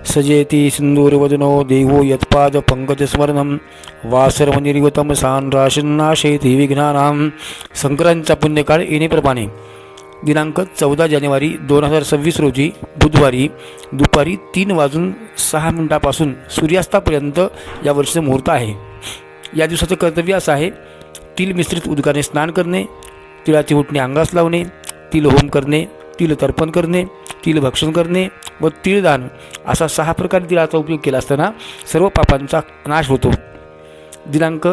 सजेती सिंदूरवदनो देवो यत्पाद पंकजस्मरणं वासरमनिर्गतं सांराशन्नाशयति विघ्नानां. संक्रांतीचा पुण्यकाळ येणेप्रमाणे दिनांक 14 जानेवारी 2026 रोजी बुधवारी दुपारी 3:06 सूर्यास्तापर्यंत या वर्षीचं मुहूर्त आहे. या दिवसाचं कर्तव्य असं आहे: तिल मिश्रित उदकाने स्नान करणे, तिळाची उटणे अंगास लावणे, तिल होम करणे, तिल तर्पण करणे, तिल भक्षण करणे व तिळदान असा 6 प्रकारे तिळाचा उपयोग केला असताना सर्व पापांचा नाश होतो. दिनांक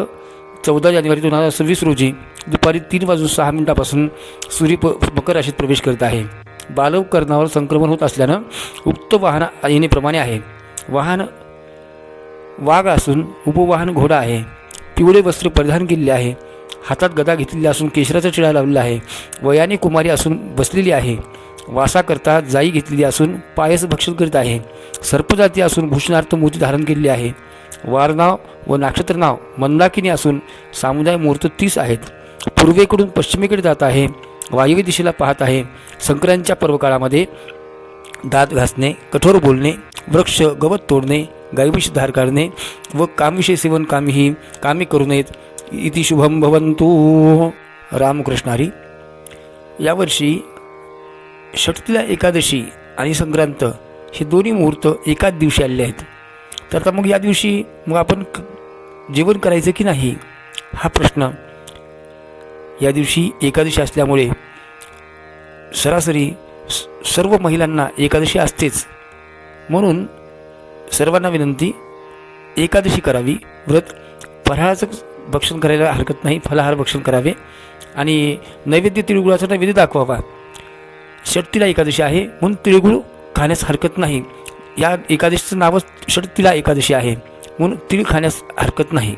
14 जानेवारी 2026 रोजी दुपारी 3:06 सूर्य मकर राशीत प्रवेश करत आहे. बालवकरणावर संक्रमण होत असल्यानं उक्त वाहन येणेप्रमाणे आहे. वाहन वाघ असून उपवाहन घोडा आहे. पिवळे वस्त्र परिधान केलेले आहे. हातात गदा घेतलेली असून केशराचा टिळा लावलेला आहे. वयाने कुमारी असून बसलेली आहे. वासाकरता जाई घेतलेली असून पायस भक्षण करीत आहे. सर्पजाती असून भूषणार्थ मोती धारण केलेली आहे. वारनाव व नक्षत्र नाव मंदाकिनी असून सामुदाय मुहूर्त 30 आहेत. पूर्वेकडून पश्चिमेकडे जात आहे. वायव्य दिशेला पाहत आहे. संक्रांतीच्या पर्वकाळामध्ये दात घासणे, कठोर बोलणे, वृक्ष गवत तोडणे, गायीविषयी धार काढणे व कामविषयी सेवन कामे करू नयेत. इति शुभम भवन्तु. रामकृष्णारी. यावर्षी षटतिला एकादशी आणि संक्रांत हे दोन्ही मुहूर्त एकाच दिवशी आलेले आहेत. तर आता मग या दिवशी आपण जेवण करायचं की नाही हा प्रश्न. या दिवशी एकादशी असल्यामुळे सरासरी सर्व महिलांना एकादशी असतेच, म्हणून सर्वांना विनंती एकादशी करावी. व्रत फराळाचं भक्षण करायला हरकत नाही, फलाहार भक्षण करावे आणि नैवेद्य तिळगुळाचा नैवेद्य दाखवावा. षटतिला एकादशी आहे म्हणून तिळगुळ खाण्यास हरकत नाही. या एकादशीचं नावच षटतिला एकादशी आहे म्हणून तीळ खाण्यास हरकत नाही.